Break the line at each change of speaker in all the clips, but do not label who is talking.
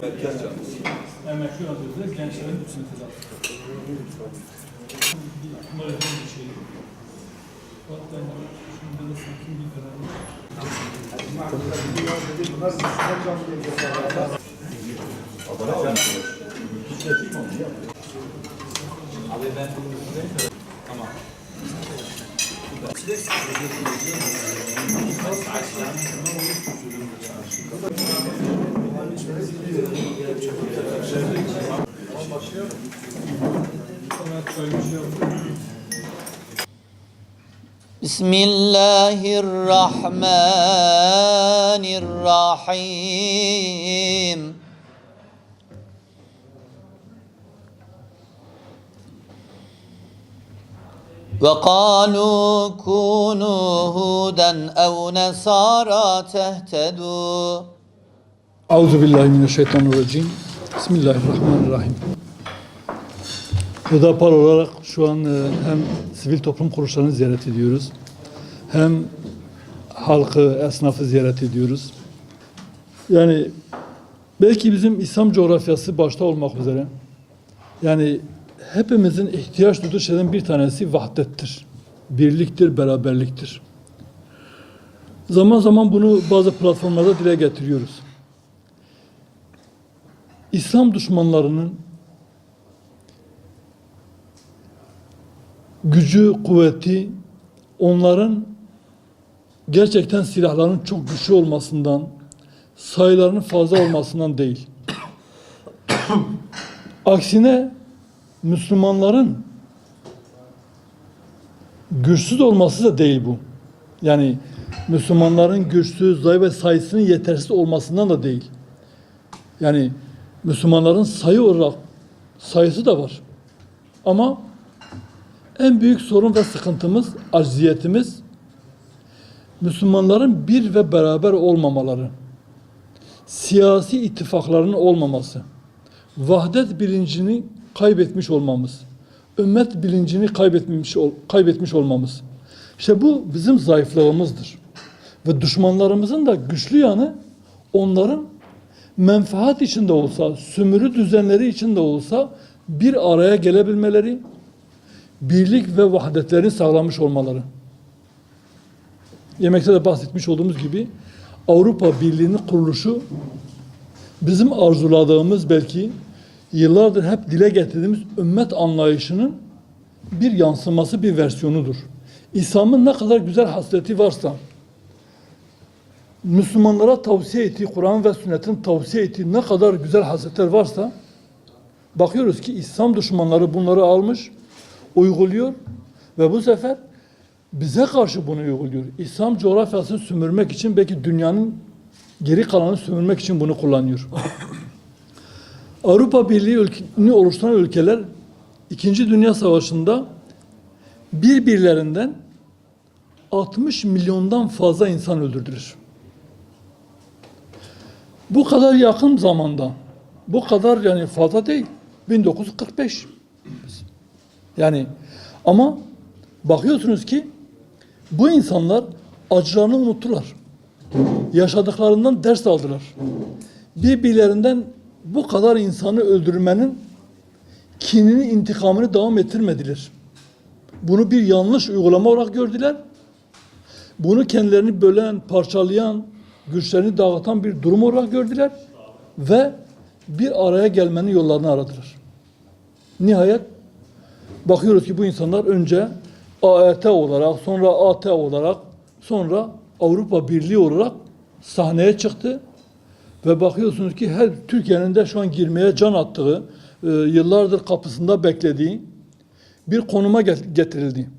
Merkez Camisi.
Emekli radyoda gençlerin hepsini tedavi. Böyle bir şey. Hatta şimdi de sakin bir karar.
Abone olmuşsunuz.
Abi ben tamam.
Bismillahirrahmanirrahim. وَقَالُوا كُونُوا هُودًا أَوْ نَصَارَى تَهْتَدُوا.
Euzubillahimineşşeytanirracim. Bismillahirrahmanirrahim. Hüdapar olarak şu an hem sivil toplum kuruluşlarını ziyaret ediyoruz. Hem halkı, esnafı ziyaret ediyoruz. Yani belki bizim İslam coğrafyası başta olmak üzere yani hepimizin ihtiyaç duyduğu şeyden bir tanesi vahdettir. Birliktir, beraberliktir. Zaman zaman bunu bazı platformlarda dile getiriyoruz. İslam düşmanlarının gücü, kuvveti onların gerçekten silahlarının çok güçlü olmasından, sayılarının fazla olmasından değil. Aksine Müslümanların güçsüz olması da değil bu. Yani Müslümanların güçsüz, zayıf ve sayısının yetersiz olmasından da değil. Yani Müslümanların sayı olarak sayısı da var. Ama en büyük sorun ve sıkıntımız, acziyetimiz Müslümanların bir ve beraber olmamaları, siyasi ittifaklarının olmaması, vahdet bilincini kaybetmiş olmamız, ümmet bilincini kaybetmiş olmamız. İşte bu bizim zayıflığımızdır. Ve düşmanlarımızın da güçlü yanı onların menfaat içinde olsa, sömürü düzenleri içinde olsa bir araya gelebilmeleri, birlik ve vahdetlerini sağlamış olmaları. Yemekte de bahsetmiş olduğumuz gibi Avrupa Birliği'nin kuruluşu bizim arzuladığımız belki yıllardır hep dile getirdiğimiz ümmet anlayışının bir yansıması, bir versiyonudur. İslam'ın ne kadar güzel hasreti varsa, Müslümanlara tavsiye ettiği, Kur'an ve sünnetin tavsiye ettiği ne kadar güzel hasretler varsa, bakıyoruz ki İslam düşmanları bunları almış, uyguluyor ve bu sefer bize karşı bunu uyguluyor. İslam coğrafyasını sömürmek için, belki dünyanın geri kalanını sömürmek için bunu kullanıyor. Avrupa Birliği'ni oluşturan ülkeler İkinci Dünya Savaşı'nda birbirlerinden 60 milyondan fazla insan öldürdüler. Bu kadar yakın zamanda, bu kadar yani fazla değil. 1945. Yani ama bakıyorsunuz ki bu insanlar acılarını unuttular. Yaşadıklarından ders aldılar. Birbirlerinden bu kadar insanı öldürmenin kinini, intikamını devam ettirmediler. Bunu bir yanlış uygulama olarak gördüler. Bunu kendilerini bölen, parçalayan, güçlerini dağıtan bir durum olarak gördüler. Ve bir araya gelmenin yollarını aradılar. Nihayet bakıyoruz ki bu insanlar önce AET olarak, sonra AT olarak, sonra Avrupa Birliği olarak sahneye çıktı. Ve bakıyorsunuz ki her Türkiye'nin de şu an girmeye can attığı, yıllardır kapısında beklediği bir konuma getirildi.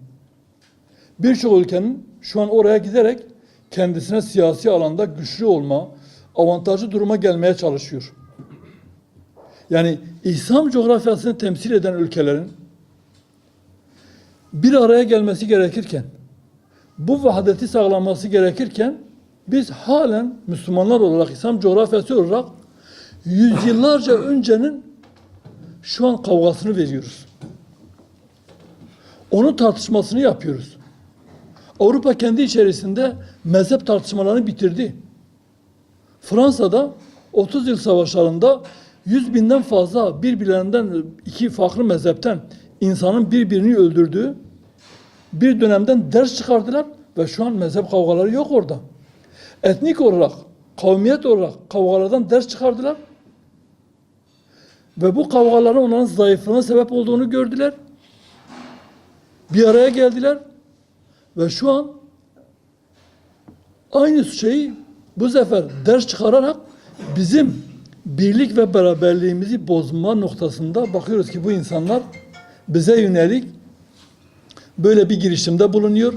Birçok ülkenin şu an oraya giderek kendisine siyasi alanda güçlü olma, avantajlı duruma gelmeye çalışıyor. Yani İslam coğrafyasını temsil eden ülkelerin bir araya gelmesi gerekirken, bu vahdeti sağlanması gerekirken biz halen Müslümanlar olarak, İslam coğrafyası olarak yüzyıllarca öncenin şu an kavgasını veriyoruz. Onun tartışmasını yapıyoruz. Avrupa kendi içerisinde mezhep tartışmalarını bitirdi. Fransa'da 30 yıl savaşlarında 100.000'den fazla birbirlerinden iki farklı mezhepten insanın birbirini öldürdüğü bir dönemden ders çıkardılar ve şu an mezhep kavgaları yok orada. Etnik olarak, kavmiyet olarak kavgalardan ders çıkardılar. Ve bu kavgaların onların zayıflığına sebep olduğunu gördüler. Bir araya geldiler. Ve şu an aynı şeyi bu sefer ders çıkararak bizim birlik ve beraberliğimizi bozma noktasında bakıyoruz ki bu insanlar bize yönelik böyle bir girişimde bulunuyor.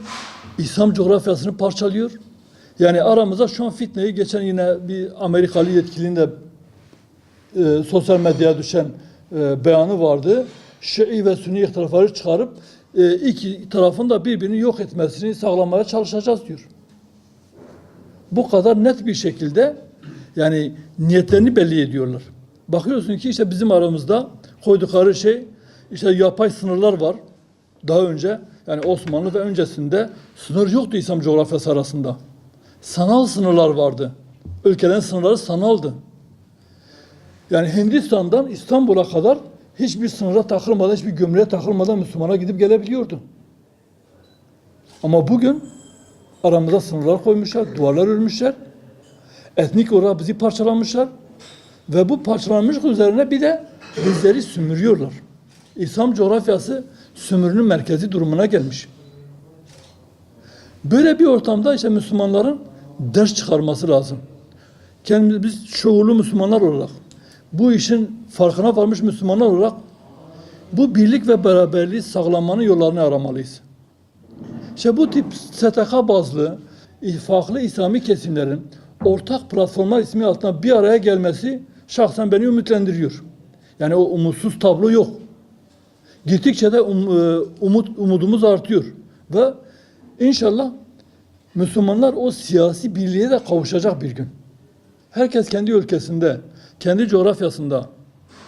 İslam coğrafyasını parçalıyor. Yani aramıza şu an fitneyi geçen yine bir Amerikalı yetkilinin de sosyal medyaya düşen beyanı vardı. Şii ve Sünni ihtilafları çıkarıp iki tarafın da birbirini yok etmesini sağlamaya çalışacağız diyor. Bu kadar net bir şekilde yani niyetlerini belli ediyorlar. Bakıyorsun ki işte bizim aramızda koydukları şey işte yapay sınırlar var. Daha önce yani Osmanlı ve öncesinde sınır yoktu İslam coğrafyası arasında. Sanal sınırlar vardı. Ülkelerin sınırları sanaldı. Yani Hindistan'dan İstanbul'a kadar hiçbir sınıra takılmadan, hiçbir gömleğe takılmadan Müslümana gidip gelebiliyordu. Ama bugün aramıza sınırlar koymuşlar, duvarlar örmüşler. Etnik olarak bizi parçalamışlar. Ve bu parçalanmışlık üzerine bir de bizleri sömürüyorlar. İslam coğrafyası sömürünün merkezi durumuna gelmiş. Böyle bir ortamda işte Müslümanların ders çıkarması lazım. Kendimiz biz şuurlu Müslümanlar olarak, bu işin farkına varmış Müslümanlar olarak bu birlik ve beraberliği sağlamanın yollarını aramalıyız. İşte bu tip STK bazlı, farklı İslami kesimlerin ortak platformlar ismi altında bir araya gelmesi şahsen beni ümitlendiriyor. Yani o umutsuz tablo yok. Gittikçe de umudumuz artıyor. Ve inşallah Müslümanlar o siyasi birliğe de kavuşacak bir gün. Herkes kendi ülkesinde, kendi coğrafyasında,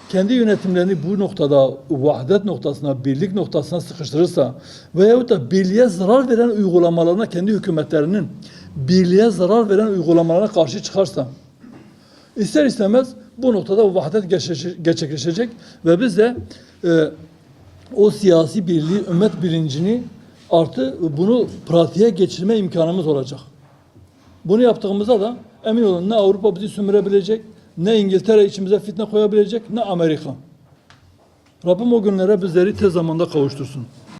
kendi yönetimlerini bu noktada, vahdet noktasına, birlik noktasına sıkıştırırsa veyahut da birliğe zarar veren uygulamalarına, kendi hükümetlerinin birliğe zarar veren uygulamalarına karşı çıkarsa, ister istemez bu noktada vahdet gerçekleşecek ve biz de o siyasi birliği, ümmet bilincini artı bunu pratiğe geçirme imkanımız olacak. Bunu yaptığımızda da emin olun ne Avrupa bizi sömürebilecek, ne İngiltere içimize fitne koyabilecek, ne Amerika. Rabbim o günlere bizleri tez zamanda kavuştursun.